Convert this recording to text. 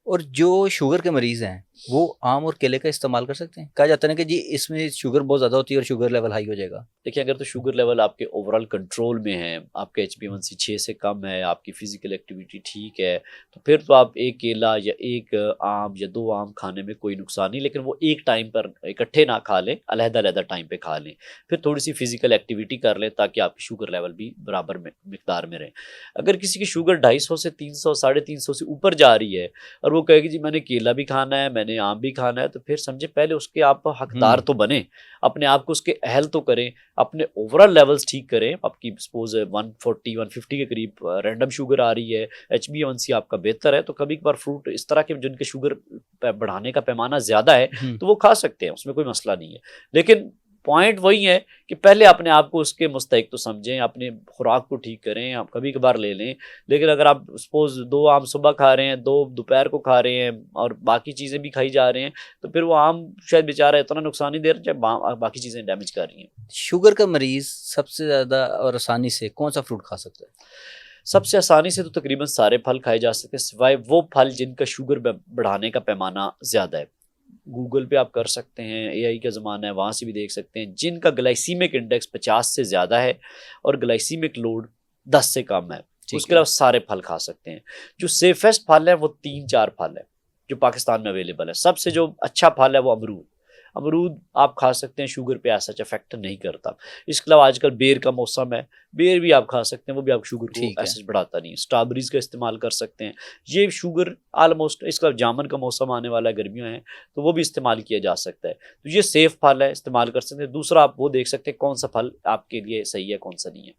और जो शुगर के मरीज हैं वो आम और केले का इस्तेमाल कर सकते हैं? कहा जाता है ना कि जी इसमें शुगर बहुत ज़्यादा होती है और शुगर लेवल हाई हो जाएगा। देखिए, अगर तो शुगर लेवल आपके ओवरऑल कंट्रोल में है, आपका HbA1c 6 से कम है, आपकी फिजिकल एक्टिविटी ठीक है, तो फिर तो आप एक केला या एक आम या 2 आम खाने में कोई नुकसान नहीं, लेकिन वो एक टाइम पर इकट्ठे ना खा लें, अलग-अलग टाइम पे खा लें। फिर थोड़ी-सी फिजिकल एक्टिविटी कर लें ताकि आपकी शुगर लेवल भी बराबर में मिकदार में रहे। अगर किसी की शुगर 250 से 300 साढ़े 300 से ऊपर जा रही है और वो कहे कि जी मैंने केला भी खाना है, मैंने आम भी खाना है, तो फिर समझे पहले उसके आप हकदार हुँ। तो बनें, अपने आप को उसके अहल तो करें, अपने ओवरऑल लेवल्स ठीक करें। आपकी सपोज़ 140 150 के करीब रैंडम शुगर आ रही है, HbA1c आपका बेहतर है, तो कभी-कभार फ्रूट इस तरह के जिनके शुगर बढ़ाने का पैमाना ज़्यादा है, हुँ। तो वो खा सकते हैं, उसमें कोई मसला नहीं है। लेकिन पॉइंट वही है कि पहले अपने आप को उसके मुस्तहिक तो समझें, अपनी खुराक को ठीक करें, आप कभी-कभार ले लें। लेकिन अगर आप सपोज़ 2 आम सुबह खा रहे हैं, 2 दोपहर को खा रहे हैं और बाकी चीज़ें भी खाई जा रहे हैं, तो फिर वो आम शायद बेचारा इतना नुकसान नहीं दे रहा, चाहे बाकी चीज़ें डैमेज कर रही हैं। शुगर का मरीज सबसे ज़्यादा और आसानी से कौन-सा फ्रूट खा सकता है? सबसे आसानी से तो तकरीबन सारे फल खाए जा सकते हैं, सिवाय वो फल जिनका शुगर बढ़ाने का पैमाना ज़्यादा है। गूगल पे आप कर सकते हैं, AI का ज़माना है, वहाँ से भी देख सकते हैं। जिनका ग्लाइसीमिक इंडेक्स 50 से ज़्यादा है और ग्लाइसीमिक लोड 10 से कम है, ठीक उसके है। अलावा सारे फल खा सकते हैं। जो सेफेस्ट फल है वो 3-4 फल है, जो पाकिस्तान में अवेलेबल है। सबसे जो अच्छा फल है वो अमरूद। अमरूद आप खा सकते हैं, शुगर पे ऐसा इफ़ेक्ट नहीं करता। इसके अलावा आजकल बेर का मौसम है, बेर भी आप खा सकते हैं, वो भी आपकी शुगर को ठीक है। ऐसे बढ़ाता नहीं है। स्ट्रॉबेरीज़ का इस्तेमाल कर सकते हैं, ये शुगर ऑलमोस्ट इसका जामुन का मौसम आने वाला है, गर्मियाँ हैं, तो वो भी इस्तेमाल किया जा सकता है। तो ये सेफ फल है, इस्तेमाल कर सकते हैं। दूसरा आप वो देख सकते हैं कौन-सा फल आपके लिए सही है, कौन-सा नहीं है।